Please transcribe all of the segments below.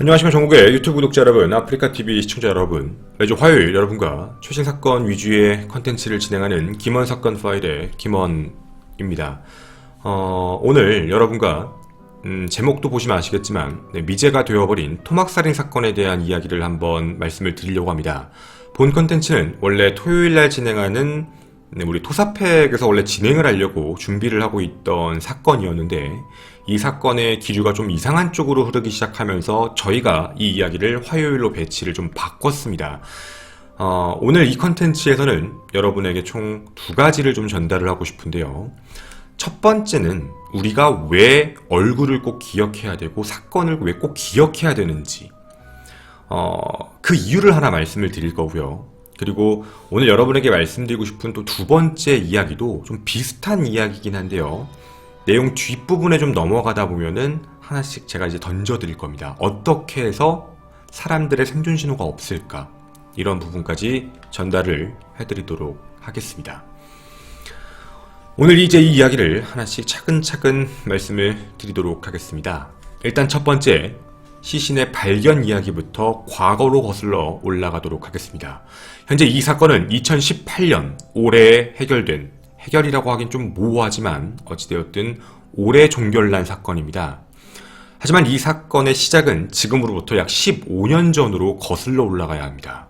안녕하십니까. 전국의 유튜브 구독자 여러분, 아프리카TV 시청자 여러분, 매주 화요일 여러분과 최신 사건 위주의 컨텐츠를 진행하는 김원 사건 파일의 김원입니다. 오늘 여러분과 제목도 보시면 아시겠지만 미제가 되어버린 토막살인 사건에 대한 이야기를 한번 말씀을 드리려고 합니다. 본 컨텐츠는 원래 토요일날 진행하는 우리 토사팩에서 원래 진행을 하려고 준비를 하고 있던 사건이었는데, 이 사건의 기류가 좀 이상한 쪽으로 흐르기 시작하면서 저희가 이 이야기를 화요일로 배치를 좀 바꿨습니다. 오늘 이 컨텐츠에서는 여러분에게 총 두 가지를 좀 전달을 하고 싶은데요. 첫 번째는 우리가 왜 얼굴을 꼭 기억해야 되고 사건을 왜 꼭 기억해야 되는지, 그 이유를 하나 말씀을 드릴 거고요. 그리고 오늘 여러분에게 말씀드리고 싶은 또 두 번째 이야기도 좀 비슷한 이야기긴 한데요. 내용 뒷부분에 좀 넘어가다 보면은 하나씩 제가 이제 던져드릴 겁니다. 어떻게 해서 사람들의 생존 신호가 없을까? 이런 부분까지 전달을 해드리도록 하겠습니다. 오늘 이제 이 이야기를 하나씩 차근차근 말씀을 드리도록 하겠습니다. 일단 첫 번째, 시신의 발견 이야기부터 과거로 거슬러 올라가도록 하겠습니다. 현재 이 사건은 2018년 올해에 해결이라고 하긴 좀 모호하지만 어찌되었든 올해 종결난 사건입니다. 하지만 이 사건의 시작은 지금으로부터 약 15년 전으로 거슬러 올라가야 합니다.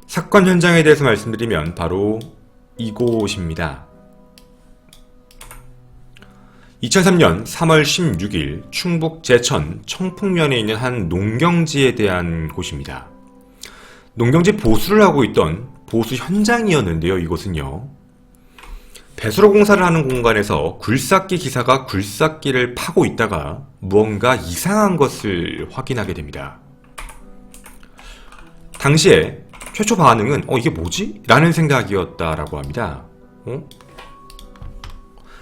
사건 현장에 대해서 말씀드리면 바로 이곳입니다. 2003년 3월 16일 충북 제천 청풍면에 있는 한 농경지에 대한 곳입니다. 농경지 보수를 하고 있던 보수 현장이었는데요. 이곳은요, 배수로 공사를 하는 공간에서 굴삭기 기사가 굴삭기를 파고 있다가 무언가 이상한 것을 확인하게 됩니다. 당시에 최초 반응은 이게 뭐지? 라는 생각이었다라고 합니다.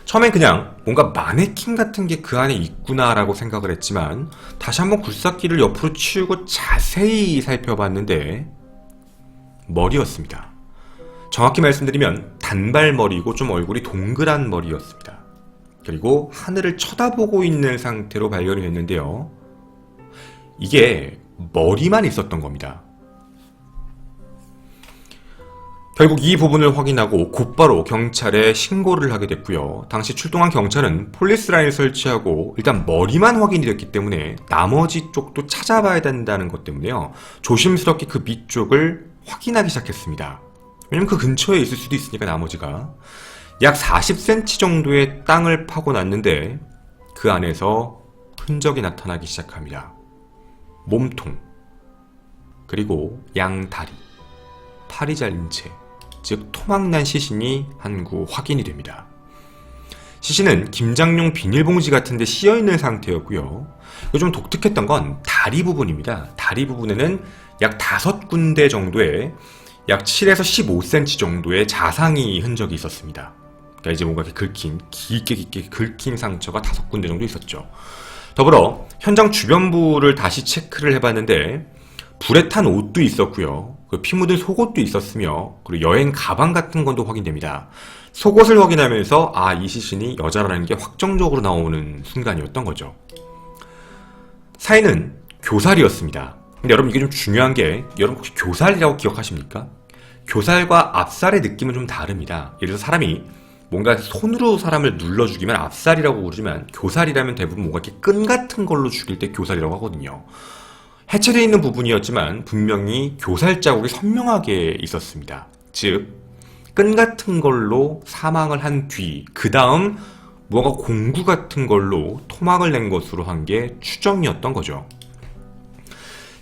처음엔 그냥 뭔가 마네킹 같은 게 그 안에 있구나 라고 생각을 했지만, 다시 한번 굴삭기를 옆으로 치우고 자세히 살펴봤는데 머리였습니다. 정확히 말씀드리면 단발머리고 좀 얼굴이 동그란 머리였습니다. 그리고 하늘을 쳐다보고 있는 상태로 발견이 됐는데요. 이게 머리만 있었던 겁니다. 결국 이 부분을 확인하고 곧바로 경찰에 신고를 하게 됐고요. 당시 출동한 경찰은 폴리스라인을 설치하고 일단 머리만 확인이 됐기 때문에 나머지 쪽도 찾아봐야 된다는 것 때문에요, 조심스럽게 그 밑쪽을 확인하기 시작했습니다. 왜냐면 그 근처에 있을 수도 있으니까. 나머지가 약 40cm 정도의 땅을 파고 났는데 그 안에서 흔적이 나타나기 시작합니다. 몸통, 그리고 양다리, 팔이 잘린 채, 즉 토막난 시신이 한 구 확인이 됩니다. 시신은 김장용 비닐봉지 같은 데 씌어있는 상태였고요. 좀 독특했던 건 다리 부분입니다. 다리 부분에는 약 5군데 정도의 약 7에서 15cm 정도의 자상이 흔적이 있었습니다. 그러니까 이제 뭔가 이렇게 깊게 긁힌 상처가 5군데 정도 있었죠. 더불어 현장 주변부를 다시 체크를 해봤는데 불에 탄 옷도 있었고요. 피 묻은 속옷도 있었으며, 그리고 여행 가방 같은 것도 확인됩니다. 속옷을 확인하면서 이 시신이 여자라는 게 확정적으로 나오는 순간이었던 거죠. 사인은 교살이었습니다. 근데 여러분, 이게 좀 중요한 게, 여러분 혹시 교살이라고 기억하십니까? 교살과 압살의 느낌은 좀 다릅니다. 예를 들어서 사람이 뭔가 손으로 사람을 눌러 죽이면 압살이라고 부르지만, 교살이라면 대부분 뭔가 이렇게 끈 같은 걸로 죽일 때 교살이라고 하거든요. 해체되어 있는 부분이었지만 분명히 교살 자국이 선명하게 있었습니다. 즉, 끈 같은 걸로 사망을 한 뒤 그 다음 무언가 공구 같은 걸로 토막을 낸 것으로 한 게 추정이었던 거죠.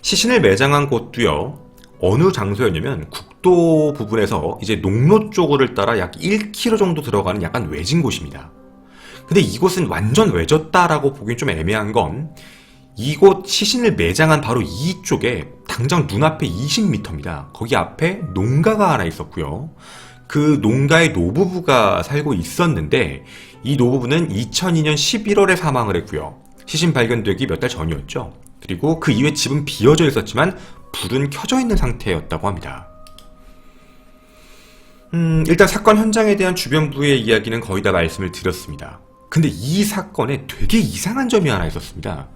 시신을 매장한 곳도요, 어느 장소였냐면 국도 부분에서 이제 농로 쪽을 따라 약 1km 정도 들어가는 약간 외진 곳입니다. 근데 이곳은 완전 외졌다라고 보기엔 좀 애매한 건, 이곳 시신을 매장한 바로 이쪽에 당장 눈앞에 20m입니다. 거기 앞에 농가가 하나 있었고요. 그 농가의 노부부가 살고 있었는데, 이 노부부는 2002년 11월에 사망을 했고요. 시신 발견되기 몇 달 전이었죠. 그리고 그 이후에 집은 비어져 있었지만 불은 켜져 있는 상태였다고 합니다. 일단 사건 현장에 대한 주변부의 이야기는 거의 다 말씀을 드렸습니다. 근데 이 사건에 되게 이상한 점이 하나 있었습니다.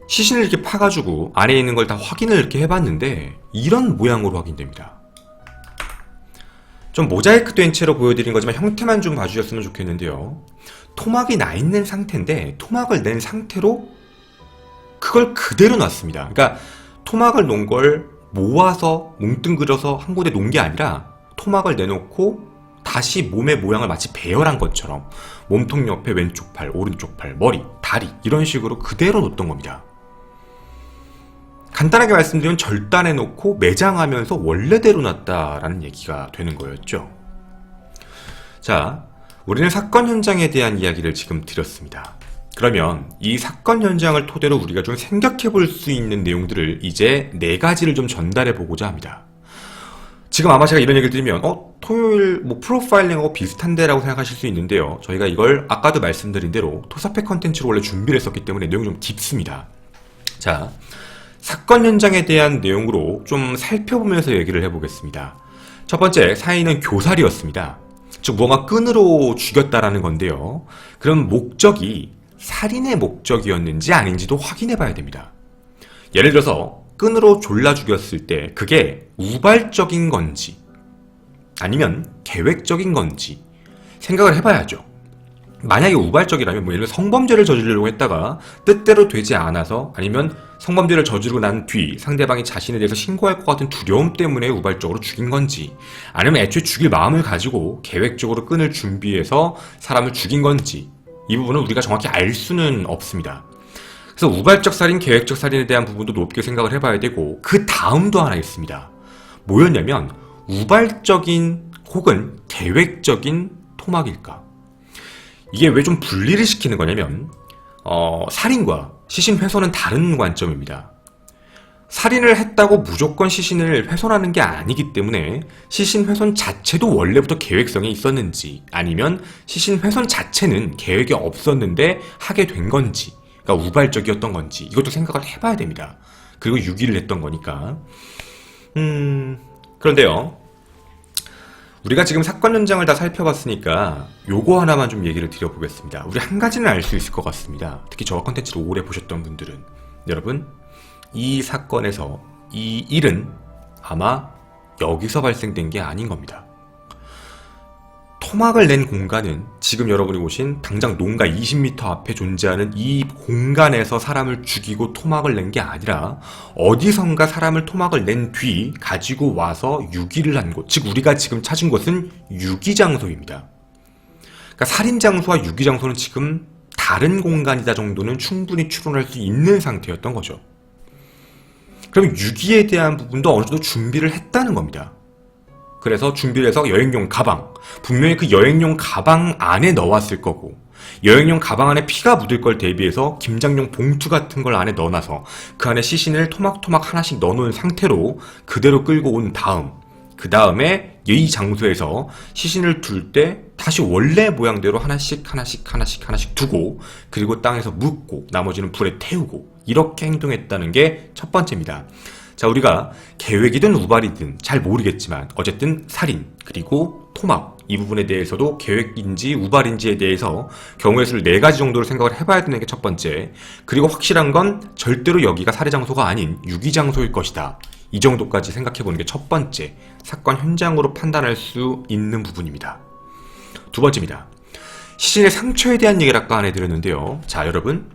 시신을 이렇게 파가지고 안에 있는 걸 다 확인을 이렇게 해봤는데 이런 모양으로 확인됩니다. 좀 모자이크 된 채로 보여드린 거지만 형태만 좀 봐주셨으면 좋겠는데요. 토막이 나 있는 상태인데 토막을 낸 상태로 그걸 그대로 놨습니다. 그러니까 토막을 놓은 걸 모아서 뭉뚱그려서 한 곳에 놓은 게 아니라 토막을 내놓고 다시 몸의 모양을 마치 배열한 것처럼 몸통 옆에 왼쪽 팔, 오른쪽 팔, 머리, 다리 이런 식으로 그대로 놓던 겁니다. 간단하게 말씀드리면 절단해 놓고 매장하면서 원래대로 놨다라는 얘기가 되는 거였죠. 자, 우리는 사건 현장에 대한 이야기를 지금 드렸습니다. 그러면 이 사건 현장을 토대로 우리가 좀 생각해 볼 수 있는 내용들을 이제 4가지를 좀 전달해 보고자 합니다. 지금 아마 제가 이런 얘기를 드리면 토요일 프로파일링하고 비슷한데 라고 생각하실 수 있는데요. 저희가 이걸 아까도 말씀드린 대로 토사팩 컨텐츠로 원래 준비를 했었기 때문에 내용이 좀 깊습니다. 자, 사건 현장에 대한 내용으로 좀 살펴보면서 얘기를 해보겠습니다. 첫 번째, 사인은 교살이었습니다. 즉 무언가 끈으로 죽였다라는 건데요. 그럼 목적이 살인의 목적이었는지 아닌지도 확인해 봐야 됩니다. 예를 들어서 끈으로 졸라 죽였을 때 그게 우발적인 건지 아니면 계획적인 건지 생각을 해봐야죠. 만약에 우발적이라면 예를 들어 성범죄를 저지르려고 했다가 뜻대로 되지 않아서 아니면 성범죄를 저지르고 난 뒤 상대방이 자신에 대해서 신고할 것 같은 두려움 때문에 우발적으로 죽인 건지 아니면 애초에 죽일 마음을 가지고 계획적으로 끈을 준비해서 사람을 죽인 건지 이 부분은 우리가 정확히 알 수는 없습니다. 그래서 우발적 살인, 계획적 살인에 대한 부분도 높게 생각을 해봐야 되고 그 다음도 하나 있습니다. 뭐였냐면 우발적인 혹은 계획적인 토막일까? 이게 왜 좀 분리를 시키는 거냐면 살인과 시신 훼손은 다른 관점입니다. 살인을 했다고 무조건 시신을 훼손하는 게 아니기 때문에 시신 훼손 자체도 원래부터 계획성이 있었는지 아니면 시신 훼손 자체는 계획이 없었는데 하게 된 건지 그러니까 우발적이었던 건지 이것도 생각을 해봐야 됩니다. 그리고 유기를 했던 거니까 그런데요. 우리가 지금 사건 현장을 다 살펴봤으니까 요거 하나만 좀 얘기를 드려보겠습니다. 우리 한 가지는 알 수 있을 것 같습니다. 특히 저 컨텐츠를 오래 보셨던 분들은 여러분 이 사건에서 이 일은 아마 여기서 발생된 게 아닌 겁니다. 토막을 낸 공간은 지금 여러분이 보신 당장 농가 20m 앞에 존재하는 이 공간에서 사람을 죽이고 토막을 낸 게 아니라 어디선가 사람을 토막을 낸 뒤 가지고 와서 유기를 한 곳, 즉 우리가 지금 찾은 곳은 유기장소입니다. 그러니까 살인장소와 유기장소는 지금 다른 공간이다 정도는 충분히 추론할 수 있는 상태였던 거죠. 그럼 유기에 대한 부분도 어느 정도 준비를 했다는 겁니다. 그래서 준비를 해서 여행용 가방, 분명히 그 여행용 가방 안에 넣어왔을 거고 여행용 가방 안에 피가 묻을 걸 대비해서 김장용 봉투 같은 걸 안에 넣어놔서 그 안에 시신을 토막토막 하나씩 넣어놓은 상태로 그대로 끌고 온 다음 그 다음에 이 장소에서 시신을 둘 때 다시 원래 모양대로 하나씩 두고 그리고 땅에서 묻고 나머지는 불에 태우고 이렇게 행동했다는 게 첫 번째입니다. 자, 우리가 계획이든 우발이든 잘 모르겠지만 어쨌든 살인 그리고 토막 이 부분에 대해서도 계획인지 우발인지에 대해서 경우의 수를 4가지 정도로 생각을 해봐야 되는 게 첫 번째. 그리고 확실한 건 절대로 여기가 살해 장소가 아닌 유기 장소일 것이다. 이 정도까지 생각해보는 게 첫 번째 사건 현장으로 판단할 수 있는 부분입니다. 두 번째입니다. 시신의 상처에 대한 얘기를 아까 안에 드렸는데요. 자, 여러분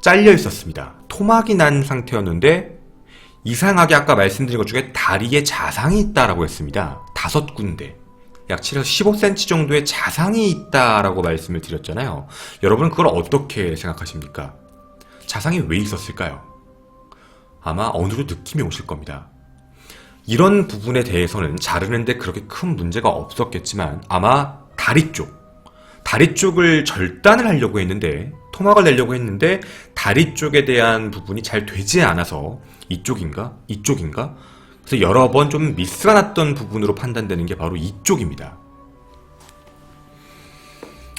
잘려 있었습니다. 토막이 난 상태였는데 이상하게 아까 말씀드린 것 중에 다리에 자상이 있다라고 했습니다. 5군데 약 7에서 15cm 정도의 자상이 있다라고 말씀을 드렸잖아요. 여러분 그걸 어떻게 생각하십니까? 자상이 왜 있었을까요? 아마 어느 정도 느낌이 오실 겁니다. 이런 부분에 대해서는 자르는데 그렇게 큰 문제가 없었겠지만 아마 다리 쪽을 절단을 하려고 했는데 토막을 내려고 했는데 다리 쪽에 대한 부분이 잘 되지 않아서 이쪽인가? 그래서 여러 번 좀 미스가 났던 부분으로 판단되는 게 바로 이쪽입니다.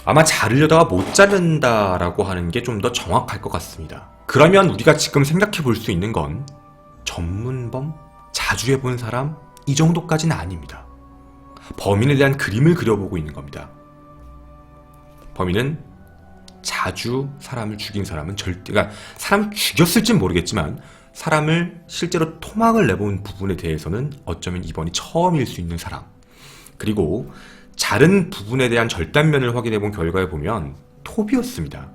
아마 자르려다가 못 자른다라고 하는 게 좀 더 정확할 것 같습니다. 그러면 우리가 지금 생각해 볼 수 있는 건 전문범? 자주 해본 사람? 이 정도까지는 아닙니다. 범인에 대한 그림을 그려보고 있는 겁니다. 범인은 자주 사람을 죽인 사람은 그러니까 사람을 죽였을진 모르겠지만 사람을 실제로 토막을 내본 부분에 대해서는 어쩌면 이번이 처음일 수 있는 사람. 그리고 자른 부분에 대한 절단면을 확인해 본 결과에 보면 톱이었습니다.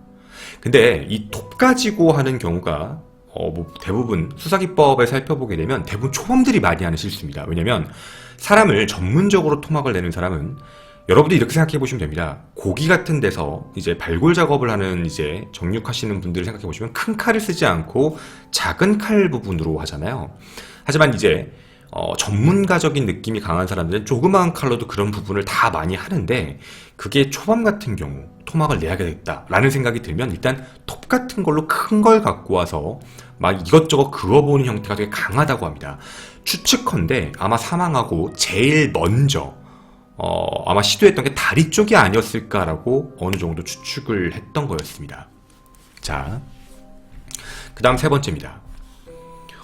근데 이 톱 가지고 하는 경우가 대부분 수사기법을 살펴보게 되면 대부분 초범들이 많이 하는 실수입니다. 왜냐면 사람을 전문적으로 토막을 내는 사람은 여러분들 이렇게 생각해 보시면 됩니다. 고기 같은 데서 이제 발골 작업을 하는 이제 정육하시는 분들을 생각해 보시면 큰 칼을 쓰지 않고 작은 칼 부분으로 하잖아요. 하지만 이제 전문가적인 느낌이 강한 사람들은 조그마한 칼로도 그런 부분을 다 많이 하는데 그게 초범 같은 경우 토막을 내야겠다라는 생각이 들면 일단 톱 같은 걸로 큰 걸 갖고 와서 막 이것저것 그어보는 형태가 되게 강하다고 합니다. 추측컨대 아마 사망하고 제일 먼저 아마 시도했던 게 다리 쪽이 아니었을까라고 어느 정도 추측을 했던 거였습니다. 자, 그 다음 세 번째입니다.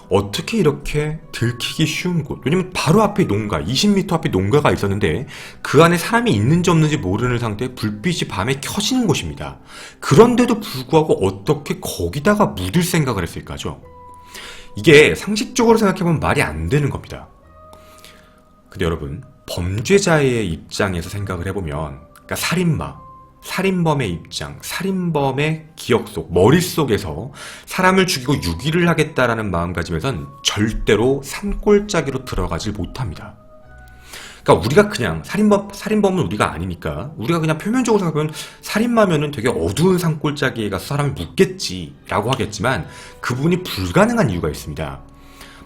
어떻게 이렇게 들키기 쉬운 곳? 왜냐면 바로 앞에 농가, 20m 앞에 농가가 있었는데 그 안에 사람이 있는지 없는지 모르는 상태에 불빛이 밤에 켜지는 곳입니다. 그런데도 불구하고 어떻게 거기다가 묻을 생각을 했을까죠? 이게 상식적으로 생각해보면 말이 안 되는 겁니다. 근데 여러분, 범죄자의 입장에서 생각을 해보면, 그러니까 살인범의 입장, 살인범의 기억 속, 머릿속에서 사람을 죽이고 유기를 하겠다라는 마음가짐에선 절대로 산골짜기로 들어가질 못합니다. 그러니까 우리가 그냥 살인범은 우리가 아니니까 우리가 그냥 표면적으로 생각하면 살인마면은 되게 어두운 산골짜기에 가서 사람을 묻겠지라고 하겠지만 그분이 불가능한 이유가 있습니다.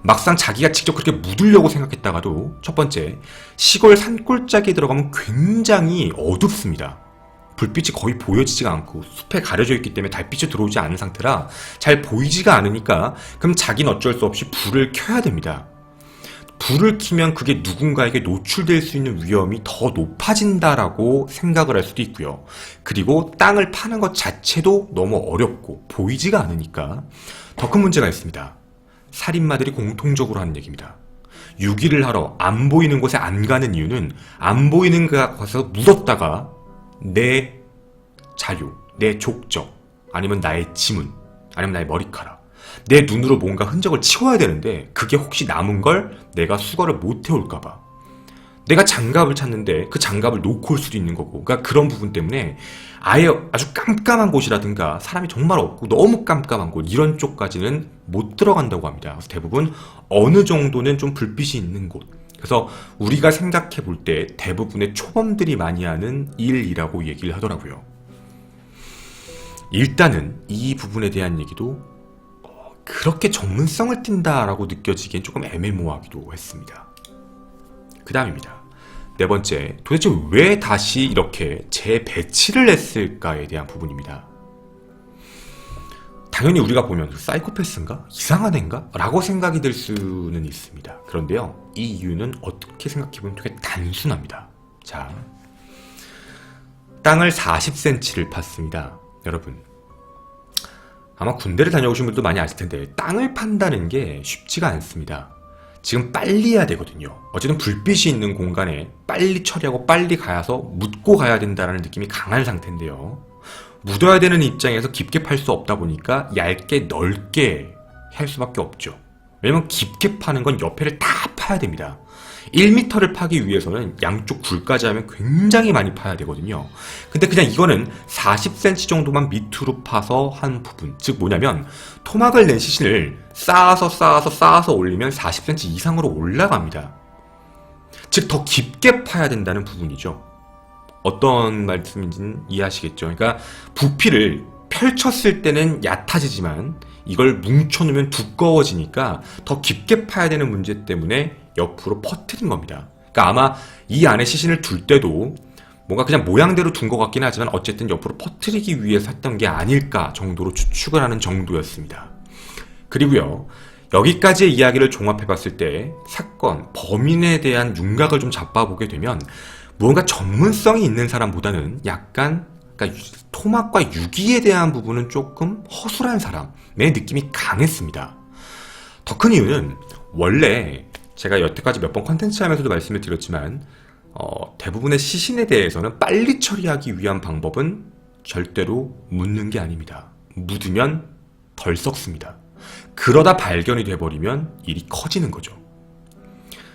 막상 자기가 직접 그렇게 묻으려고 생각했다가도 첫 번째, 시골 산골짜기에 들어가면 굉장히 어둡습니다. 불빛이 거의 보여지지가 않고 숲에 가려져 있기 때문에 달빛이 들어오지 않은 상태라 잘 보이지가 않으니까 그럼 자기는 어쩔 수 없이 불을 켜야 됩니다. 불을 켜면 그게 누군가에게 노출될 수 있는 위험이 더 높아진다라고 생각을 할 수도 있고요. 그리고 땅을 파는 것 자체도 너무 어렵고 보이지가 않으니까 더 큰 문제가 있습니다. 살인마들이 공통적으로 하는 얘기입니다. 유기를 하러 안 보이는 곳에 안 가는 이유는 안 보이는 곳에서 묻었다가 내 자료, 내 족적, 아니면 나의 지문, 아니면 나의 머리카락, 내 눈으로 뭔가 흔적을 치워야 되는데 그게 혹시 남은 걸 내가 수거를 못 해올까봐 내가 장갑을 찾는데 그 장갑을 놓고 올 수도 있는 거고, 그러니까 그런 부분 때문에 아예 아주 깜깜한 곳이라든가 사람이 정말 없고 너무 깜깜한 곳 이런 쪽까지는 못 들어간다고 합니다. 그래서 대부분 어느 정도는 좀 불빛이 있는 곳, 그래서 우리가 생각해 볼 때 대부분의 초범들이 많이 하는 일이라고 얘기를 하더라고요. 일단은 이 부분에 대한 얘기도 그렇게 전문성을 띈다라고 느껴지기엔 조금 애매모호하기도 했습니다. 그 다음입니다. 네 번째, 도대체 왜 다시 이렇게 재배치를 했을까에 대한 부분입니다. 당연히 우리가 보면 사이코패스인가? 이상한 애인가? 라고 생각이 들 수는 있습니다. 그런데요, 이 이유는 어떻게 생각해보면 되게 단순합니다. 자, 땅을 40cm를 팠습니다. 여러분, 아마 군대를 다녀오신 분도 많이 아실 텐데 땅을 판다는 게 쉽지가 않습니다. 지금 빨리 해야 되거든요. 어쨌든 불빛이 있는 공간에 빨리 처리하고 빨리 가서 묻고 가야 된다는 느낌이 강한 상태인데요. 묻어야 되는 입장에서 깊게 팔 수 없다 보니까 얇게 넓게 할 수밖에 없죠. 왜냐면 깊게 파는 건 옆에를 다 파야 됩니다. 1m를 파기 위해서는 양쪽 굴까지 하면 굉장히 많이 파야 되거든요. 근데 그냥 이거는 40cm 정도만 밑으로 파서 한 부분, 즉 뭐냐면 토막을 낸 시신을 쌓아서 올리면 40cm 이상으로 올라갑니다. 즉 더 깊게 파야 된다는 부분이죠. 어떤 말씀인지는 이해하시겠죠. 그러니까 부피를 펼쳤을 때는 얕아지지만 이걸 뭉쳐놓으면 두꺼워지니까 더 깊게 파야 되는 문제 때문에 옆으로 퍼뜨린 겁니다. 그러니까 아마 이 안에 시신을 둘 때도 뭔가 그냥 모양대로 둔 것 같긴 하지만 어쨌든 옆으로 퍼뜨리기 위해서 했던 게 아닐까 정도로 추측을 하는 정도였습니다. 그리고요, 여기까지의 이야기를 종합해봤을 때 사건, 범인에 대한 윤곽을 좀 잡아보게 되면 무언가 전문성이 있는 사람보다는 약간 그러니까 토막과 유기에 대한 부분은 조금 허술한 사람의 느낌이 강했습니다. 더 큰 이유는 원래 제가 여태까지 몇 번 컨텐츠 하면서도 말씀을 드렸지만 대부분의 시신에 대해서는 빨리 처리하기 위한 방법은 절대로 묻는 게 아닙니다. 묻으면 덜 썩습니다. 그러다 발견이 돼버리면 일이 커지는 거죠.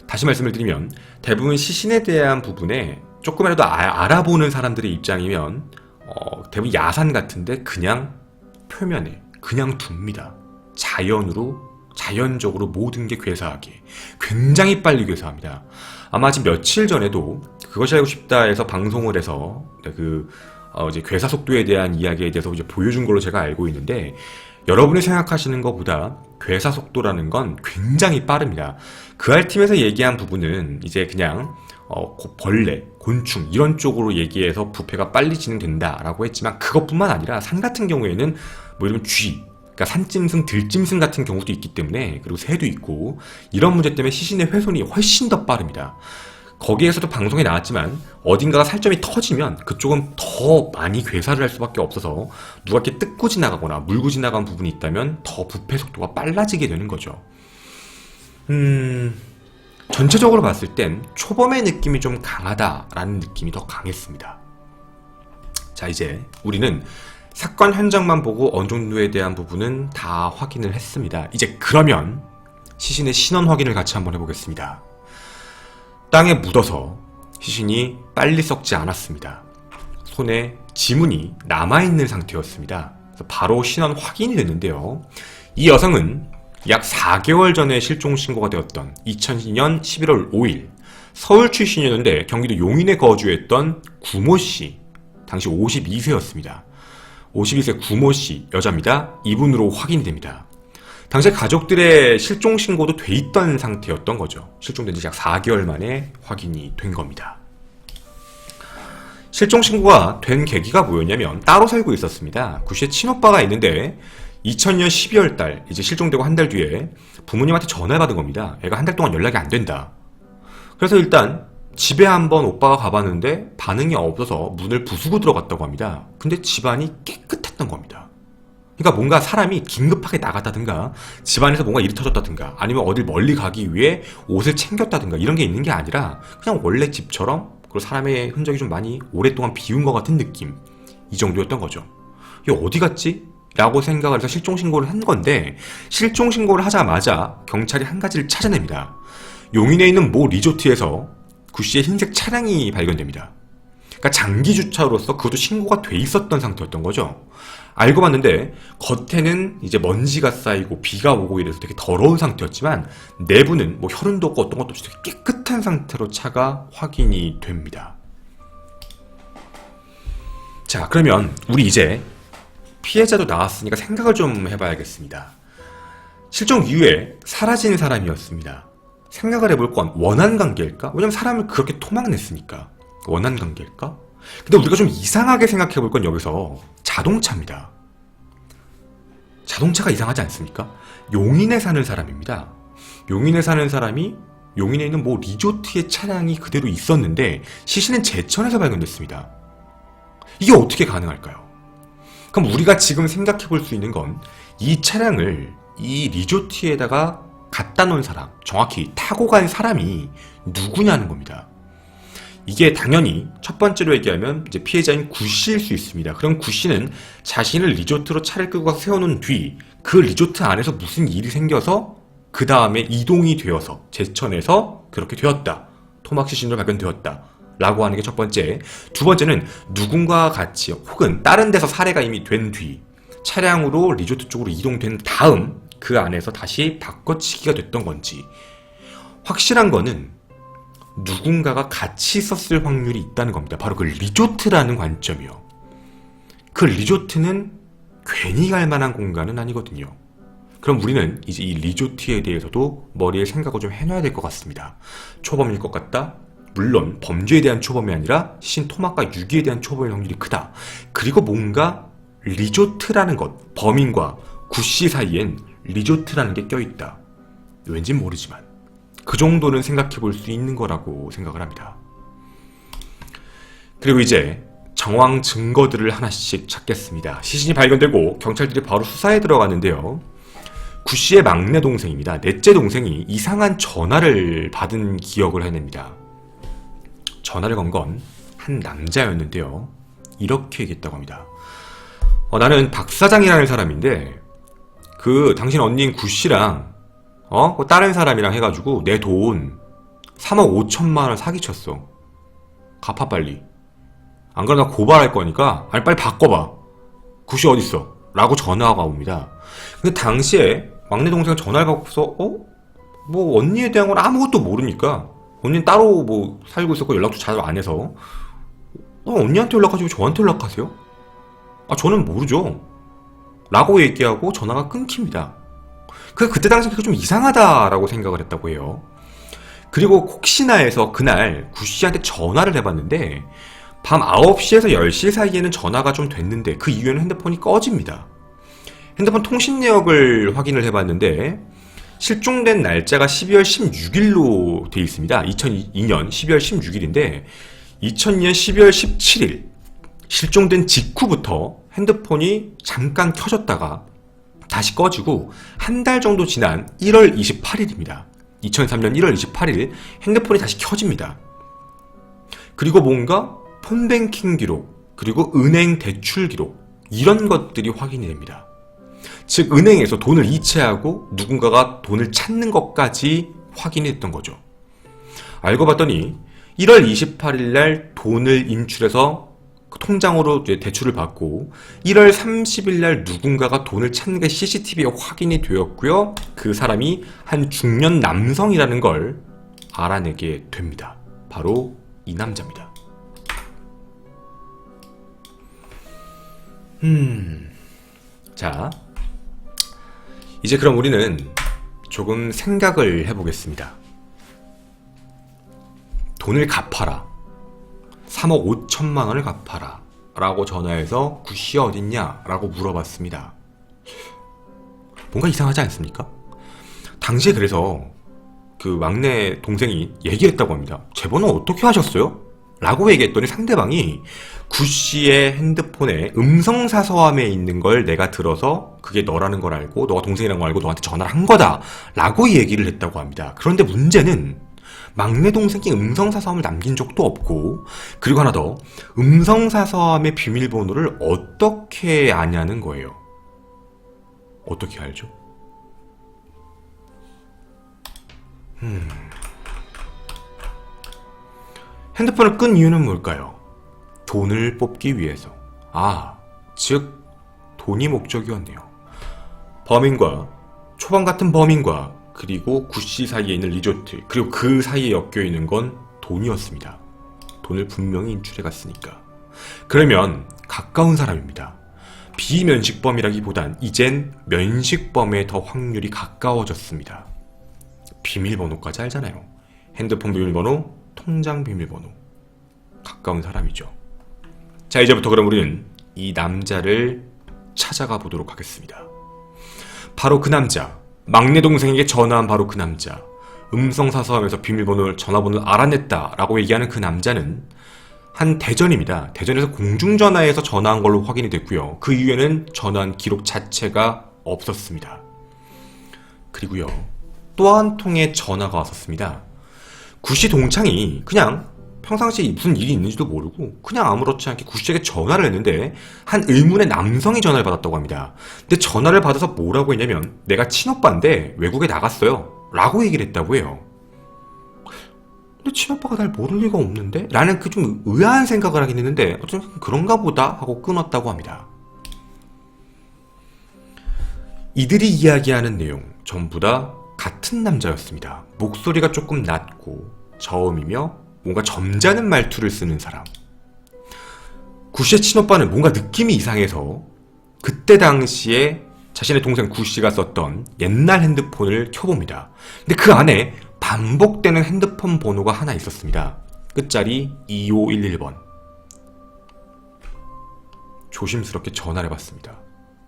다시 말씀을 드리면 대부분 시신에 대한 부분에 조금이라도 알아보는 사람들의 입장이면 대부분 야산 같은데 그냥 표면에 그냥 둡니다. 자연적으로 모든 게 괴사하게 굉장히 빨리 괴사합니다. 아마 지금 며칠 전에도 그것이 알고 싶다에서 방송을 해서 이제 괴사 속도에 대한 이야기에 대해서 이제 보여준 걸로 제가 알고 있는데, 여러분이 생각하시는 것보다 괴사 속도라는 건 굉장히 빠릅니다. 그 알팀에서 얘기한 부분은 이제 그냥 벌레, 곤충 이런 쪽으로 얘기해서 부패가 빨리 진행된다라고 했지만, 그것뿐만 아니라 산 같은 경우에는 뭐 이런 쥐, 그러니까 산짐승, 들짐승 같은 경우도 있기 때문에, 그리고 새도 있고, 이런 문제 때문에 시신의 훼손이 훨씬 더 빠릅니다. 거기에서도 방송에 나왔지만 어딘가가 살점이 터지면 그쪽은 더 많이 괴사를 할 수밖에 없어서 누가 이렇게 뜯고 지나가거나 물고 지나간 부분이 있다면 더 부패 속도가 빨라지게 되는 거죠. 전체적으로 봤을 땐 초범의 느낌이 좀 강하다라는 느낌이 더 강했습니다. 자, 이제 우리는 사건 현장만 보고 어느 정도에 대한 부분은 다 확인을 했습니다. 이제 그러면 시신의 신원 확인을 같이 한번 해보겠습니다. 땅에 묻어서 시신이 빨리 썩지 않았습니다. 손에 지문이 남아있는 상태였습니다. 그래서 바로 신원 확인이 됐는데요. 이 여성은 약 4개월 전에 실종 신고가 되었던 2002년 11월 5일 서울 출신이었는데 경기도 용인에 거주했던 구모씨, 당시 52세였습니다. 52세 구모씨, 여자입니다. 이분으로 확인이 됩니다. 당시 가족들의 실종 신고도 돼 있던 상태였던 거죠. 실종된 지 약 4개월 만에 확인이 된 겁니다. 실종 신고가 된 계기가 뭐였냐면 따로 살고 있었습니다. 구씨의 친오빠가 있는데 2000년 12월 달, 이제 실종되고 한 달 뒤에 부모님한테 전화를 받은 겁니다. 애가 한 달 동안 연락이 안 된다. 그래서 일단 집에 한번 오빠가 가봤는데 반응이 없어서 문을 부수고 들어갔다고 합니다. 근데 집안이 깨끗했던 겁니다. 그러니까 뭔가 사람이 긴급하게 나갔다든가 집안에서 뭔가 일이 터졌다든가 아니면 어딜 멀리 가기 위해 옷을 챙겼다든가 이런 게 있는 게 아니라 그냥 원래 집처럼, 그리고 사람의 흔적이 좀 많이 오랫동안 비운 것 같은 느낌, 이 정도였던 거죠. 이게 어디 갔지? 라고 생각을 해서 실종신고를 한 건데, 실종신고를 하자마자 경찰이 한 가지를 찾아냅니다. 용인에 있는 모 리조트에서 구씨의 흰색 차량이 발견됩니다. 그러니까 장기 주차로서 그것도 신고가 돼 있었던 상태였던 거죠. 알고 봤는데 겉에는 이제 먼지가 쌓이고 비가 오고 이래서 되게 더러운 상태였지만 내부는 뭐 혈흔도 없고 어떤 것도 없이 되게 깨끗한 상태로 차가 확인이 됩니다. 자, 그러면 우리 이제 피해자도 나왔으니까 생각을 좀 해봐야겠습니다. 실종 이후에 사라진 사람이었습니다. 생각을 해볼 건 원한 관계일까? 왜냐면 사람을 그렇게 토막냈으니까 원한 관계일까? 근데 우리가 좀 이상하게 생각해 볼 건 여기서 자동차입니다. 자동차가 이상하지 않습니까? 용인에 사는 사람입니다. 용인에 사는 사람이 용인에 있는 뭐 리조트의 차량이 그대로 있었는데 시신은 제천에서 발견됐습니다. 이게 어떻게 가능할까요? 그럼 우리가 지금 생각해 볼 수 있는 건 이 차량을 이 리조트에다가 갖다 놓은 사람, 정확히 타고 간 사람이 누구냐는 겁니다. 이게 당연히 첫 번째로 얘기하면 이제 피해자인 구씨일 수 있습니다. 그럼 구씨는 자신을 리조트로 차를 끌고 가서 세워놓은 뒤 그 리조트 안에서 무슨 일이 생겨서 그 다음에 이동이 되어서 제천에서 그렇게 되었다. 토막 시신으로 발견되었다. 라고 하는 게 첫 번째. 두 번째는 누군가와 같이 혹은 다른 데서 살해가 이미 된 뒤 차량으로 리조트 쪽으로 이동된 다음 그 안에서 다시 바꿔치기가 됐던 건지. 확실한 거는 누군가가 같이 있었을 확률이 있다는 겁니다. 바로 그 리조트라는 관점이요. 그 리조트는 괜히 갈 만한 공간은 아니거든요. 그럼 우리는 이제 이 리조트에 대해서도 머리에 생각을 좀 해놔야 될 것 같습니다. 초범일 것 같다? 물론 범죄에 대한 초범이 아니라 시신 토막과 유기에 대한 초범일 확률이 크다. 그리고 뭔가 리조트라는 것, 범인과 구씨 사이엔 리조트라는 게 껴있다. 왠진 모르지만 그 정도는 생각해 볼 수 있는 거라고 생각을 합니다. 그리고 이제 정황 증거들을 하나씩 찾겠습니다. 시신이 발견되고 경찰들이 바로 수사에 들어갔는데요. 구씨의 막내 동생입니다. 넷째 동생이 이상한 전화를 받은 기억을 해냅니다. 전화를 건 건 한 남자였는데요. 이렇게 얘기했다고 합니다. 나는 박 사장이라는 사람인데 그 당신 언니인 구씨랑 그 다른 사람이랑 해가지고 내 돈 3억 5천만 원 사기쳤어. 갚아 빨리. 안 그러면 나 고발할 거니까 아니 빨리 바꿔봐. 구씨 어딨어? 라고 전화가 옵니다. 근데 당시에 막내 동생은 전화를 받고서 뭐 언니에 대한 건 아무것도 모르니까 언니는 따로 뭐 살고 있었고 연락도 잘 안 해서 언니한테 연락하시고 저한테 연락하세요? 저는 모르죠. 라고 얘기하고 전화가 끊깁니다. 그때 당시 그게 좀 이상하다라고 생각을 했다고 해요. 그리고 혹시나 해서 그날 구씨한테 전화를 해봤는데 밤 9시에서 10시 사이에는 전화가 좀 됐는데 그 이후에는 핸드폰이 꺼집니다. 핸드폰 통신 내역을 확인을 해봤는데 실종된 날짜가 12월 16일로 되어 있습니다. 2002년 12월 16일인데 2002년 12월 17일 실종된 직후부터 핸드폰이 잠깐 켜졌다가 다시 꺼지고 한 달 정도 지난 1월 28일입니다. 2003년 1월 28일 핸드폰이 다시 켜집니다. 그리고 뭔가 폰뱅킹 기록, 그리고 은행 대출 기록 이런 것들이 확인이 됩니다. 즉 은행에서 돈을 이체하고 누군가가 돈을 찾는 것까지 확인이 됐던 거죠. 알고 봤더니 1월 28일 날 돈을 인출해서 통장으로 대출을 받고 1월 30일 날 누군가가 돈을 찾는 게 CCTV에 확인이 되었고요. 그 사람이 한 중년 남성이라는 걸 알아내게 됩니다. 바로 이 남자입니다. 자, 이제 그럼 우리는 조금 생각을 해보겠습니다. 돈을 갚아라. 3억 5천만 원을 갚아라. 라고 전화해서 구씨 어딨냐? 라고 물어봤습니다. 뭔가 이상하지 않습니까? 당시에 그래서 그 막내 동생이 얘기했다고 합니다. 제 번호 어떻게 하셨어요? 라고 얘기했더니 상대방이 구씨의 핸드폰에 음성사서함에 있는 걸 내가 들어서 그게 너라는 걸 알고 너가 동생이라는 걸 알고 너한테 전화를 한 거다 라고 얘기를 했다고 합니다. 그런데 문제는 막내 동생이 음성사서함을 남긴 적도 없고, 그리고 하나 더, 음성사서함의 비밀번호를 어떻게 아냐는 거예요. 어떻게 알죠? 핸드폰을 끈 이유는 뭘까요? 돈을 뽑기 위해서. 즉 돈이 목적이었네요. 범인과, 초반 같은 범인과 그리고 구씨 사이에 있는 리조트, 그리고 그 사이에 엮여있는 건 돈이었습니다. 돈을 분명히 인출해 갔으니까. 그러면 가까운 사람입니다. 비면식범이라기보단 이젠 면식범에 더 확률이 가까워졌습니다. 비밀번호까지 알잖아요. 핸드폰 비밀번호, 통장 비밀번호. 가까운 사람이죠. 자, 이제부터 그럼 우리는 이 남자를 찾아가 보도록 하겠습니다. 바로 그 남자, 막내 동생에게 전화한 바로 그 남자, 음성사서함에서 비밀번호를, 전화번호를 알아냈다라고 얘기하는 그 남자는 한 대전입니다. 대전에서 공중전화에서 전화한 걸로 확인이 됐고요. 그 이후에는 전화한 기록 자체가 없었습니다. 그리고요, 또 한 통의 전화가 왔었습니다. 구씨 동창이 그냥 평상시에 무슨 일이 있는지도 모르고 그냥 아무렇지 않게 구씨에게 전화를 했는데 한 의문의 남성이 전화를 받았다고 합니다. 근데 전화를 받아서 뭐라고 했냐면 내가 친오빠인데 외국에 나갔어요 라고 얘기를 했다고 해요. 근데 친오빠가 날 모를 리가 없는데? 라는 그 좀 의아한 생각을 하긴 했는데 어쨌든 그런가 보다 하고 끊었다고 합니다. 이들이 이야기하는 내용 전부 다 같은 남자였습니다. 목소리가 조금 낮고 저음이며 뭔가 점잖은 말투를 쓰는 사람. 구씨의 친오빠는 뭔가 느낌이 이상해서 그때 당시에 자신의 동생 구씨가 썼던 옛날 핸드폰을 켜봅니다. 근데 그 안에 반복되는 핸드폰 번호가 하나 있었습니다. 끝자리 2511번. 조심스럽게 전화를 해봤습니다.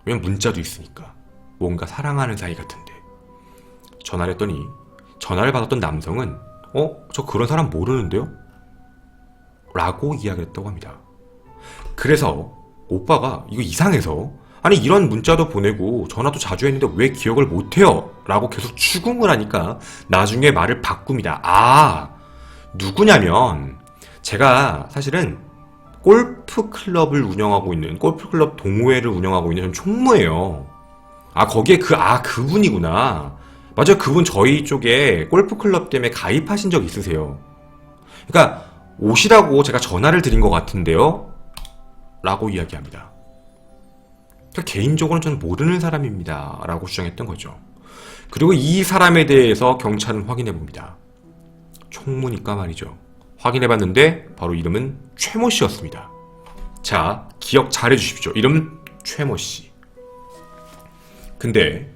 왜냐면 문자도 있으니까. 뭔가 사랑하는 사이 같은데. 전화를 했더니 전화를 받았던 남성은 저 그런 사람 모르는데요? 라고 이야기를 했다고 합니다. 그래서 오빠가 이거 이상해서 아니 이런 문자도 보내고 전화도 자주 했는데 왜 기억을 못해요? 라고 계속 추궁을 하니까 나중에 말을 바꿉니다. 누구냐면 제가 사실은 골프 클럽을 운영하고 있는, 골프 클럽 동호회를 운영하고 있는 총무예요. 아, 거기에 그분이구나. 맞아요. 그분 저희 쪽에 골프 클럽 때문에 가입하신 적 있으세요. 그러니까 오시라고 제가 전화를 드린 것 같은데요, 라고 이야기합니다. 그러니까 개인적으로는 저는 모르는 사람입니다, 라고 주장했던 거죠. 그리고 이 사람에 대해서 경찰은 확인해 봅니다. 총무니까 말이죠. 확인해 봤는데 바로 이름은 최모 씨였습니다. 자, 기억 잘 해주십시오. 이름 최모 씨. 근데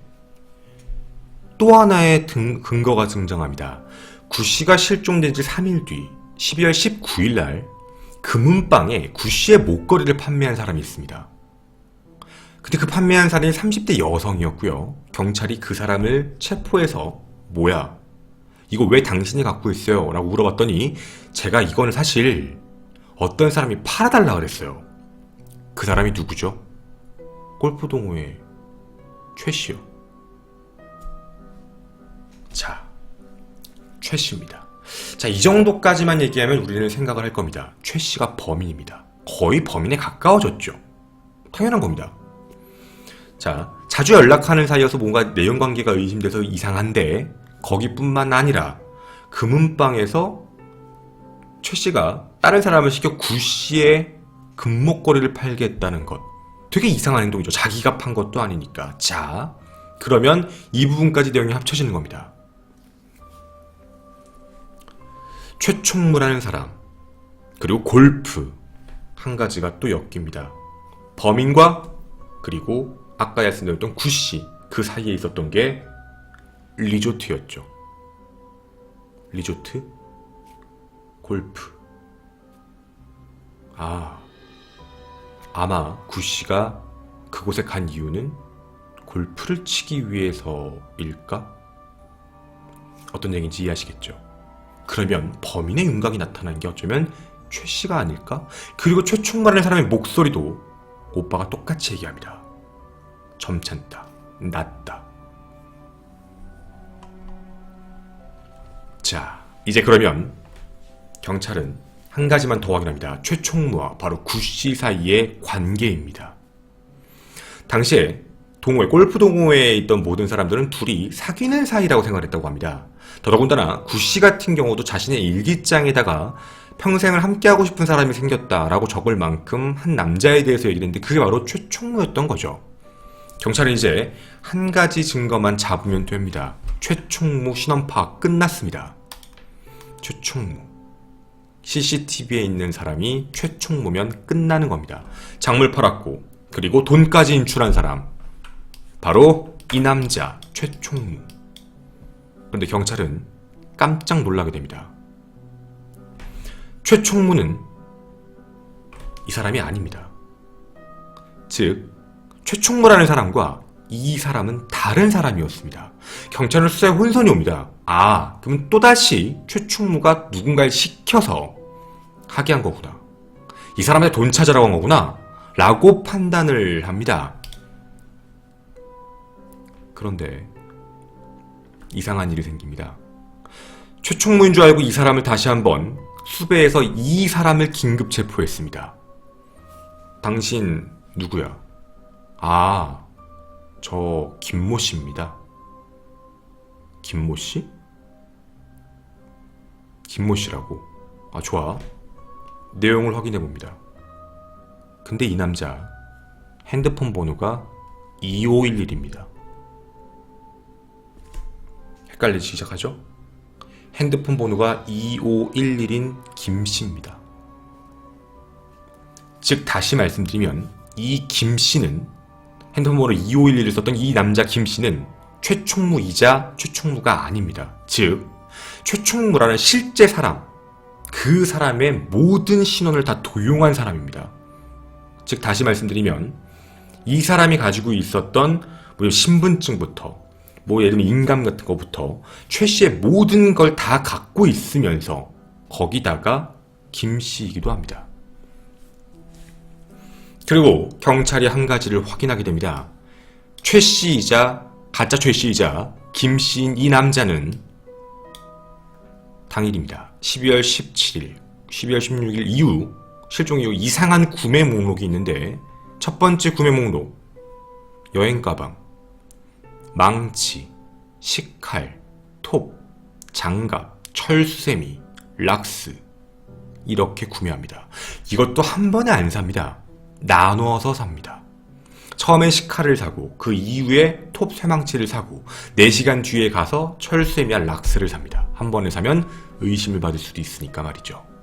또 하나의 근거가 등장합니다. 구 씨가 실종된 지 3일 뒤 12월 19일 날 금은방에 구 씨의 목걸이를 판매한 사람이 있습니다. 근데 그 판매한 사람이 30대 여성이었고요. 경찰이 그 사람을 체포해서 뭐야? 이거 왜 당신이 갖고 있어요? 라고 물어봤더니 제가 이거는 사실 어떤 사람이 팔아달라 그랬어요. 그 사람이 누구죠? 골프 동호회 최 씨요. 자, 최 씨입니다. 자, 이 정도까지만 얘기하면 우리는 생각을 할 겁니다. 최 씨가 범인입니다. 거의 범인에 가까워졌죠. 당연한 겁니다. 자, 자주 연락하는 사이여서 뭔가 내용관계가 의심돼서 이상한데 거기뿐만 아니라 금은방에서 최 씨가 다른 사람을 시켜 구 씨의 금목걸이를 팔겠다는 것. 되게 이상한 행동이죠. 자기가 판 것도 아니니까. 자, 그러면 이 부분까지 내용이 합쳐지는 겁니다. 최총무라는 사람, 그리고 골프, 한 가지가 또 엮입니다. 범인과 그리고 아까 말씀드렸던 구 씨, 그 사이에 있었던 게 리조트였죠. 리조트, 골프. 아마 구 씨가 그곳에 간 이유는 골프를 치기 위해서일까? 어떤 얘기인지 이해하시겠죠? 그러면 범인의 윤곽이 나타난 게 어쩌면 최 씨가 아닐까? 그리고 최총무라는 사람의 목소리도 오빠가 똑같이 얘기합니다. 점잖다, 낮다. 자, 이제 그러면 경찰은 한 가지만 더 확인합니다. 최 총무와 바로 구 씨 사이의 관계입니다. 당시에 동호회, 골프 동호회에 있던 모든 사람들은 둘이 사귀는 사이라고 생각했다고 합니다. 더더군다나 구 씨 같은 경우도 자신의 일기장에다가 평생을 함께하고 싶은 사람이 생겼다라고 적을 만큼 한 남자에 대해서 얘기를 했는데 그게 바로 최 총무였던 거죠. 경찰은 이제 한 가지 증거만 잡으면 됩니다. 최 총무 신원 파악 끝났습니다. 최 총무. CCTV에 있는 사람이 최 총무면 끝나는 겁니다. 작물 팔았고 그리고 돈까지 인출한 사람. 바로 이 남자 최 총무. 그런데 경찰은 깜짝 놀라게 됩니다. 최 총무는 이 사람이 아닙니다. 즉, 최 총무라는 사람과 이 사람은 다른 사람이었습니다. 경찰은 수사에 혼선이 옵니다. 그럼 또다시 최 총무가 누군가를 시켜서 하게 한 거구나. 이 사람한테 돈 찾으라고 한 거구나. 라고 판단을 합니다. 그런데 이상한 일이 생깁니다. 최 총무인 줄 알고 이 사람을 다시 한번 수배해서 이 사람을 긴급 체포했습니다. 당신 누구야? 저 김모 씨입니다. 김모 씨? 김모 씨라고? 좋아. 내용을 확인해 봅니다. 근데 이 남자 핸드폰 번호가 2511입니다. 헷갈리기 시작하죠? 핸드폰 번호가 2511인 김 씨입니다. 즉 다시 말씀드리면 이 김 씨는 핸드폰 번호 2511을 썼던 이 남자 김 씨는 최 총무이자 최 총무가 아닙니다. 즉 최 총무라는 실제 사람, 그 사람의 모든 신원을 다 도용한 사람입니다. 즉 다시 말씀드리면 이 사람이 가지고 있었던 신분증부터 예를 들면 인감 같은 거부터 최 씨의 모든 걸 다 갖고 있으면서 거기다가 김 씨이기도 합니다. 그리고 경찰이 한 가지를 확인하게 됩니다. 최 씨이자 가짜 최 씨이자 김 씨인 이 남자는 당일입니다. 12월 17일, 12월 16일 이후 실종 이후 이상한 구매 목록이 있는데, 첫 번째 구매 목록, 여행 가방, 망치, 식칼, 톱, 장갑, 철수세미, 락스, 이렇게 구매합니다. 이것도 한 번에 안 삽니다. 나누어서 삽니다. 처음에 식칼을 사고 그 이후에 톱 쇠망치를 사고 4시간 뒤에 가서 철수세미와 락스를 삽니다. 한 번에 사면 의심을 받을 수도 있으니까 말이죠.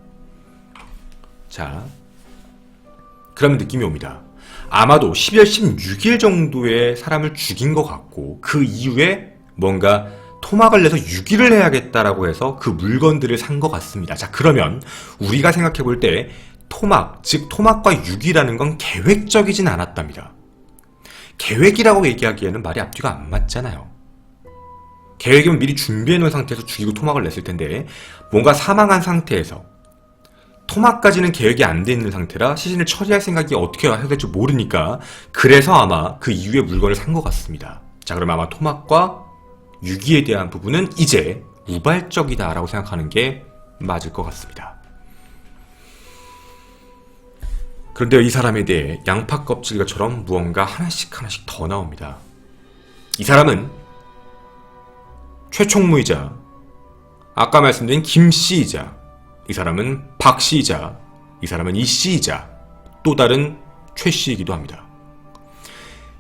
자, 그러면 느낌이 옵니다. 아마도 12월 16일 정도에 사람을 죽인 것 같고 그 이후에 뭔가 토막을 내서 유기를 해야겠다라고 해서 그 물건들을 산 것 같습니다. 자, 그러면 우리가 생각해 볼 때 토막, 즉 토막과 유기라는 건 계획적이진 않았답니다. 계획이라고 얘기하기에는 말이 앞뒤가 안 맞잖아요. 계획이면 미리 준비해 놓은 상태에서 죽이고 토막을 냈을 텐데 뭔가 사망한 상태에서 토막까지는 계획이 안 돼 있는 상태라 시신을 처리할 생각이 어떻게 해야 될지 모르니까 그래서 아마 그 이후에 물건을 산 것 같습니다. 자, 그럼 아마 토막과 유기에 대한 부분은 이제 우발적이다라고 생각하는 게 맞을 것 같습니다. 그런데 이 사람에 대해 양파 껍질처럼 무언가 하나씩 더 나옵니다. 이 사람은 최총무이자 아까 말씀드린 김씨이자 이 사람은 박씨이자 이 사람은 이씨이자 또 다른 최씨이기도 합니다.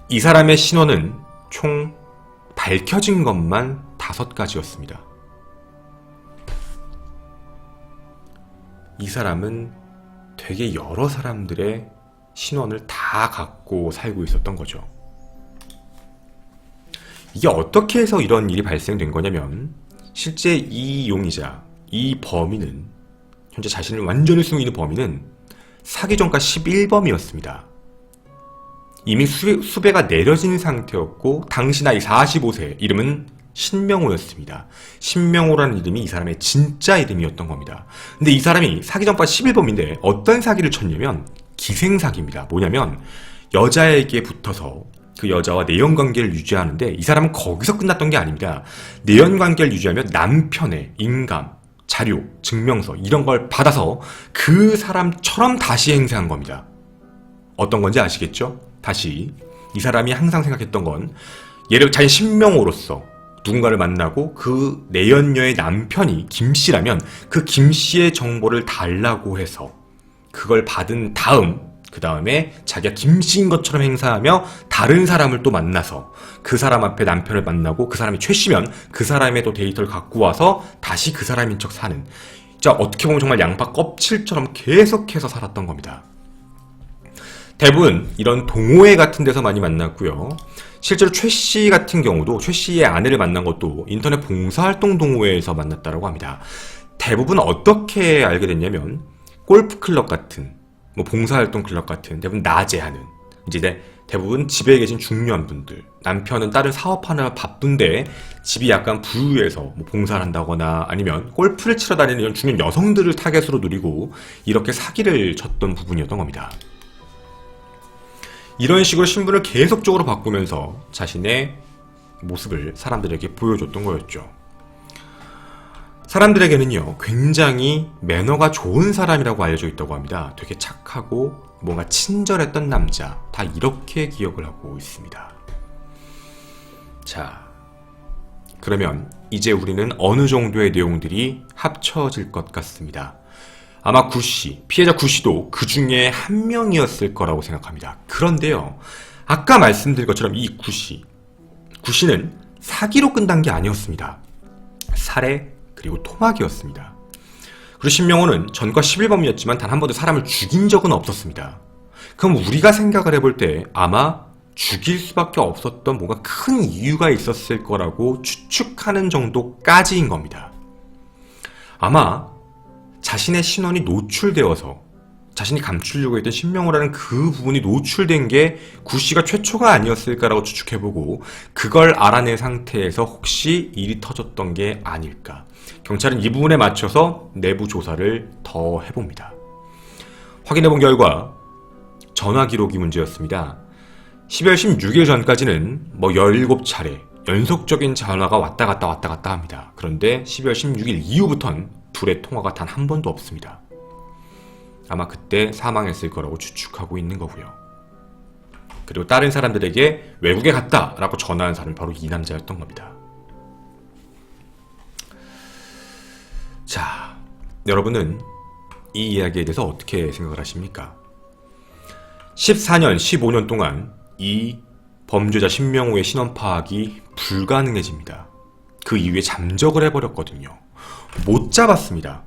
이 사람의 신원은 총 밝혀진 것만 5가지였습니다. 이 사람은 되게 여러 사람들의 신원을 다 갖고 살고 있었던 거죠. 이게 어떻게 해서 이런 일이 발생된 거냐면 실제 이 용의자, 이 범인은 현재 자신을 완전히 숨기고 있는 범인은 사기 전과 11범이었습니다. 이미 수배가 내려진 상태였고 당시 나이 45세, 이름은 신명호였습니다. 신명호라는 이름이 이 사람의 진짜 이름이었던 겁니다. 근데 이 사람이 사기 전과 11범인데 어떤 사기를 쳤냐면 기생사기입니다. 뭐냐면 여자에게 붙어서 그 여자와 내연관계를 유지하는데 이 사람은 거기서 끝났던 게 아닙니다. 내연관계를 유지하며 남편의 인감, 자료, 증명서 이런 걸 받아서 그 사람처럼 다시 행세한 겁니다. 어떤 건지 아시겠죠? 다시 이 사람이 항상 생각했던 건 예를 자기 신명호로서 누군가를 만나고 그 내연녀의 남편이 김씨라면 그 김씨의 정보를 달라고 해서 그걸 받은 다음 그 다음에 자기가 김씨인 것처럼 행사하며 다른 사람을 또 만나서 그 사람 앞에 남편을 만나고 그 사람이 최씨면 그 사람의 또 데이터를 갖고 와서 다시 그 사람인 척 사는, 진짜 어떻게 보면 정말 양파 껍질처럼 계속해서 살았던 겁니다. 대부분 이런 동호회 같은 데서 많이 만났고요. 실제로 최씨 같은 경우도 최씨의 아내를 만난 것도 인터넷 봉사활동 동호회에서 만났다고 합니다. 대부분 어떻게 알게 됐냐면 골프클럽 같은 뭐 봉사활동 클럽 같은 대부분 낮에 하는, 이제 대부분 집에 계신 중요한 분들, 남편은 다른 사업하느라 바쁜데 집이 약간 부유해서 뭐 봉사를 한다거나 아니면 골프를 치러 다니는 이런 중요한 여성들을 타겟으로 누리고 이렇게 사기를 쳤던 부분이었던 겁니다. 이런 식으로 신분을 계속적으로 바꾸면서 자신의 모습을 사람들에게 보여줬던 거였죠. 사람들에게는요, 굉장히 매너가 좋은 사람이라고 알려져 있다고 합니다. 되게 착하고 뭔가 친절했던 남자, 다 이렇게 기억을 하고 있습니다. 자, 그러면 이제 우리는 어느 정도의 내용들이 합쳐질 것 같습니다. 아마 구씨, 피해자 구씨도 그 중에 한 명이었을 거라고 생각합니다. 그런데요, 아까 말씀드린 것처럼 이 구씨는 사기로 끝난 게 아니었습니다. 살해 그리고 토막이었습니다. 그리고 신명호는 전과 11범이었지만 단 한 번도 사람을 죽인 적은 없었습니다. 그럼 우리가 생각을 해볼 때 아마 죽일 수밖에 없었던 뭔가 큰 이유가 있었을 거라고 추측하는 정도까지인 겁니다. 아마 자신의 신원이 노출되어서 자신이 감추려고 했던 신명호라는 그 부분이 노출된 게 구씨가 최초가 아니었을까라고 추측해보고 그걸 알아낸 상태에서 혹시 일이 터졌던 게 아닐까. 경찰은 이 부분에 맞춰서 내부 조사를 더 해봅니다. 확인해본 결과 전화 기록이 문제였습니다. 12월 16일 전까지는 뭐 17차례 연속적인 전화가 왔다 갔다 합니다. 그런데 12월 16일 이후부터는 둘의 통화가 단 한 번도 없습니다. 아마 그때 사망했을 거라고 추측하고 있는 거고요. 그리고 다른 사람들에게 외국에 갔다 라고 전화한 사람이 바로 이 남자였던 겁니다. 자, 여러분은 이 이야기에 대해서 어떻게 생각을 하십니까? 14년, 15년 동안 이 범죄자 신명호의 신원 파악이 불가능해집니다. 그 이후에 잠적을 해버렸거든요. 못 잡았습니다.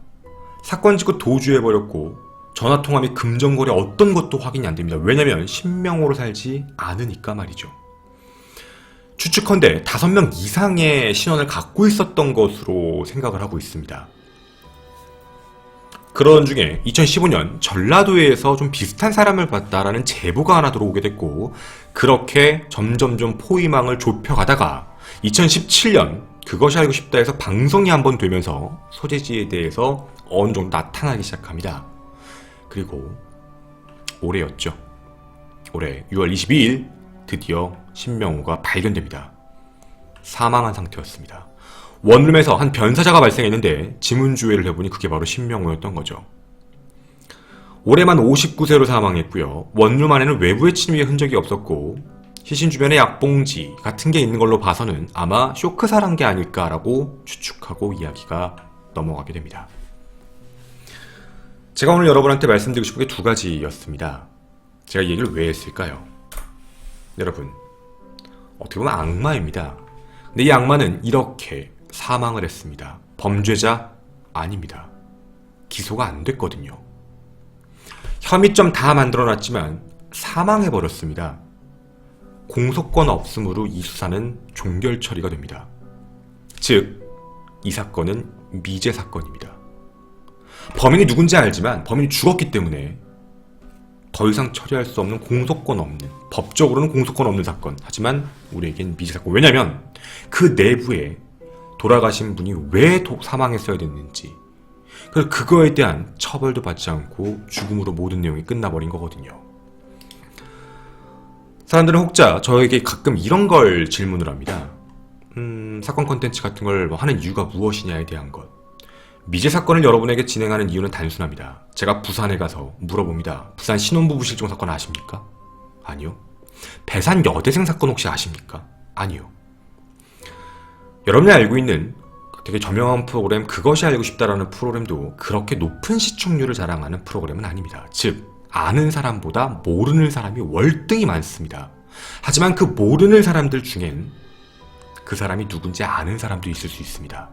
사건 짓고 도주해버렸고 전화통화 및 금전거래 어떤 것도 확인이 안됩니다. 왜냐면 신명호로 살지 않으니까 말이죠. 추측컨대 5명 이상의 신원을 갖고 있었던 것으로 생각을 하고 있습니다. 그런 중에 2015년 전라도에서 좀 비슷한 사람을 봤다라는 제보가 하나 들어오게 됐고, 그렇게 점점점 포위망을 좁혀가다가 2017년 그것이 알고 싶다 해서 방송이 한번 되면서 소재지에 대해서 어느 정도 나타나기 시작합니다. 그리고 올해였죠. 올해 6월 22일 드디어 신명호가 발견됩니다. 사망한 상태였습니다. 원룸에서 한 변사자가 발생했는데 지문조회를 해보니 그게 바로 신명호였던 거죠. 올해만 59세로 사망했고요. 원룸 안에는 외부의 침입의 흔적이 없었고 시신 주변에 약봉지 같은 게 있는 걸로 봐서는 아마 쇼크살한 게 아닐까라고 추측하고 이야기가 넘어가게 됩니다. 제가 오늘 여러분한테 말씀드리고 싶은 게 2가지였습니다. 제가 이 얘기를 왜 했을까요? 여러분, 어떻게 보면 악마입니다. 근데 이 악마는 이렇게 사망을 했습니다. 범죄자 아닙니다. 기소가 안 됐거든요. 혐의점 다 만들어놨지만 사망해버렸습니다. 공소권 없음으로 이 수사는 종결 처리가 됩니다. 즉, 이 사건은 미제 사건입니다. 범인이 누군지 알지만 범인이 죽었기 때문에 더 이상 처리할 수 없는 공소권 없는, 법적으로는 공소권 없는 사건. 하지만 우리에겐 미제 사건. 왜냐면 그 내부에 돌아가신 분이 왜 사망했어야 됐는지, 그래서 그거에 대한 처벌도 받지 않고 죽음으로 모든 내용이 끝나버린 거거든요. 사람들은 혹자 저에게 가끔 이런 걸 질문을 합니다. 사건 콘텐츠 같은 걸 하는 이유가 무엇이냐에 대한 것. 미제 사건을 여러분에게 진행하는 이유는 단순합니다. 제가 부산에 가서 물어봅니다. 부산 신혼부부 실종 사건 아십니까? 아니요. 배산 여대생 사건 혹시 아십니까? 아니요. 여러분이 알고 있는 되게 저명한 프로그램 그것이 알고 싶다라는 프로그램도 그렇게 높은 시청률을 자랑하는 프로그램은 아닙니다. 즉, 아는 사람보다 모르는 사람이 월등히 많습니다. 하지만 그 모르는 사람들 중엔 그 사람이 누군지 아는 사람도 있을 수 있습니다.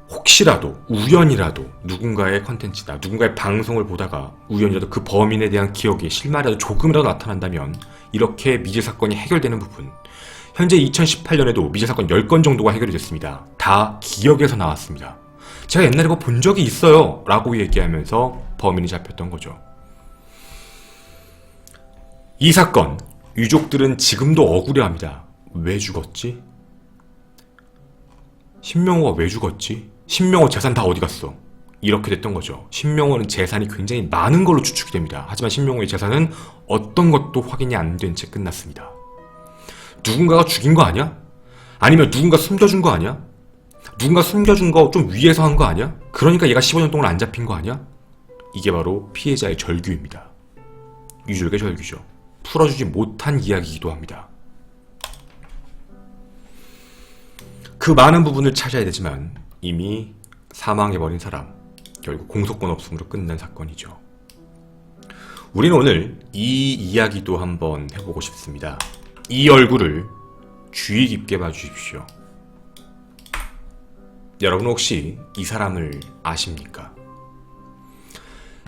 혹시라도 우연이라도 누군가의 컨텐츠나 누군가의 방송을 보다가 우연이라도 그 범인에 대한 기억이 실마리라도 조금이라도 나타난다면 이렇게 미제 사건이 해결되는 부분, 현재 2018년에도 미제 사건 10건 정도가 해결이 됐습니다. 다 기억에서 나왔습니다. 제가 옛날에 그거 본 적이 있어요 라고 얘기하면서 범인이 잡혔던 거죠. 이 사건 유족들은 지금도 억울해합니다. 왜 죽었지? 신명호가 왜 죽었지? 신명호 재산 다 어디 갔어? 이렇게 됐던 거죠. 신명호는 재산이 굉장히 많은 걸로 추측이 됩니다. 하지만 신명호의 재산은 어떤 것도 확인이 안 된 채 끝났습니다. 누군가가 죽인 거 아니야? 아니면 누군가 숨겨준 거 아니야? 누군가 숨겨준 거 좀 위에서 한 거 아니야? 그러니까 얘가 15년 동안 안 잡힌 거 아니야? 이게 바로 피해자의 절규입니다. 유족의 절규죠. 풀어주지 못한 이야기이기도 합니다. 그 많은 부분을 찾아야 되지만 이미 사망해버린 사람, 결국 공소권 없음으로 끝난 사건이죠. 우리는 오늘 이 이야기도 한번 해보고 싶습니다. 이 얼굴을 주의 깊게 봐주십시오. 여러분 혹시 이 사람을 아십니까?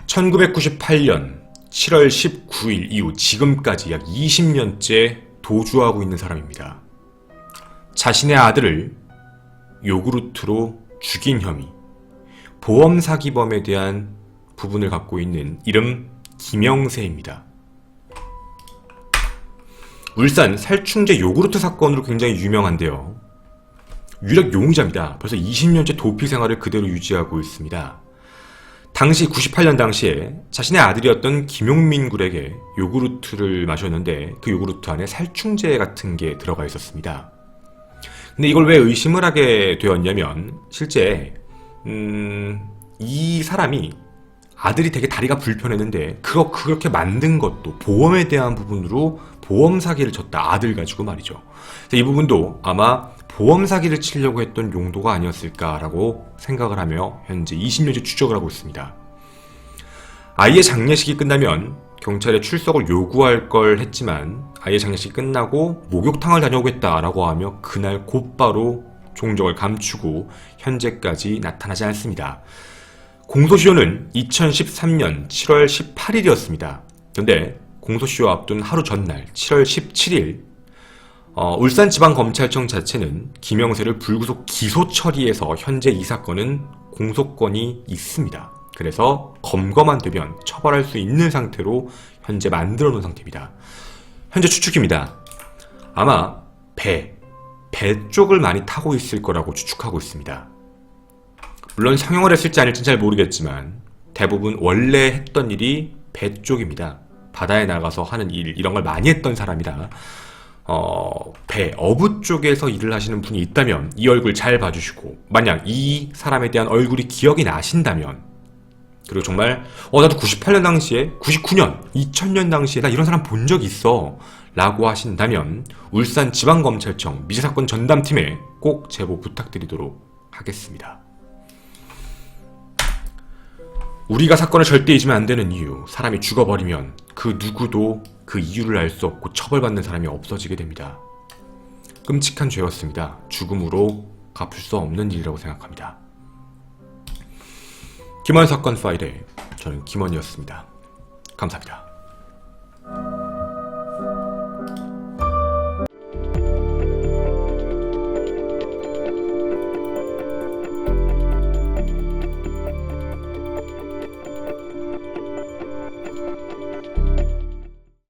1998년 7월 19일 이후 지금까지 약 20년째 도주하고 있는 사람입니다. 자신의 아들을 요구르트로 죽인 혐의, 보험 사기범에 대한 부분을 갖고 있는 이름 김영세입니다. 울산 살충제 요구르트 사건으로 굉장히 유명한데요. 유력 용의자입니다. 벌써 20년째 도피 생활을 그대로 유지하고 있습니다. 당시 98년 당시에 자신의 아들이었던 김용민 굴에게 요구르트를 마셨는데 그 요구르트 안에 살충제 같은 게 들어가 있었습니다. 근데 이걸 왜 의심을 하게 되었냐면 실제 이 사람이 아들이 되게 다리가 불편했는데 그렇게 만든 것도 보험에 대한 부분으로 보험 사기를 쳤다. 아들 가지고 말이죠. 이 부분도 아마 보험 사기를 치려고 했던 용도가 아니었을까라고 생각을 하며 현재 20년째 추적을 하고 있습니다. 아이의 장례식이 끝나면 경찰에 출석을 요구할 걸 했지만 아이의 장례식이 끝나고 목욕탕을 다녀오겠다라고 하며 그날 곧바로 종적을 감추고 현재까지 나타나지 않습니다. 공소시효는 2013년 7월 18일이었습니다. 그런데 공소시효 앞둔 하루 전날 7월 17일 울산지방검찰청 자체는 김영세를 불구속 기소 처리해서 현재 이 사건은 공소권이 있습니다. 그래서 검거만 되면 처벌할 수 있는 상태로 현재 만들어 놓은 상태입니다. 현재 추측입니다. 아마 배 쪽을 많이 타고 있을 거라고 추측하고 있습니다. 물론 상용을 했을지 아닐지는 잘 모르겠지만 대부분 원래 했던 일이 배 쪽입니다. 바다에 나가서 하는 일, 이런 걸 많이 했던 사람이라 어부 쪽에서 일을 하시는 분이 있다면 이 얼굴 잘 봐주시고, 만약 이 사람에 대한 얼굴이 기억이 나신다면, 그리고 정말 나도 98년 당시에, 99년, 2000년 당시에 나 이런 사람 본 적 있어 라고 하신다면 울산지방검찰청 미제사건 전담팀에 꼭 제보 부탁드리도록 하겠습니다. 우리가 사건을 절대 잊으면 안 되는 이유, 사람이 죽어버리면 그 누구도 그 이유를 알 수 없고 처벌받는 사람이 없어지게 됩니다. 끔찍한 죄였습니다. 죽음으로 갚을 수 없는 일이라고 생각합니다. 김원 사건 파일에 저는 김원이었습니다. 감사합니다.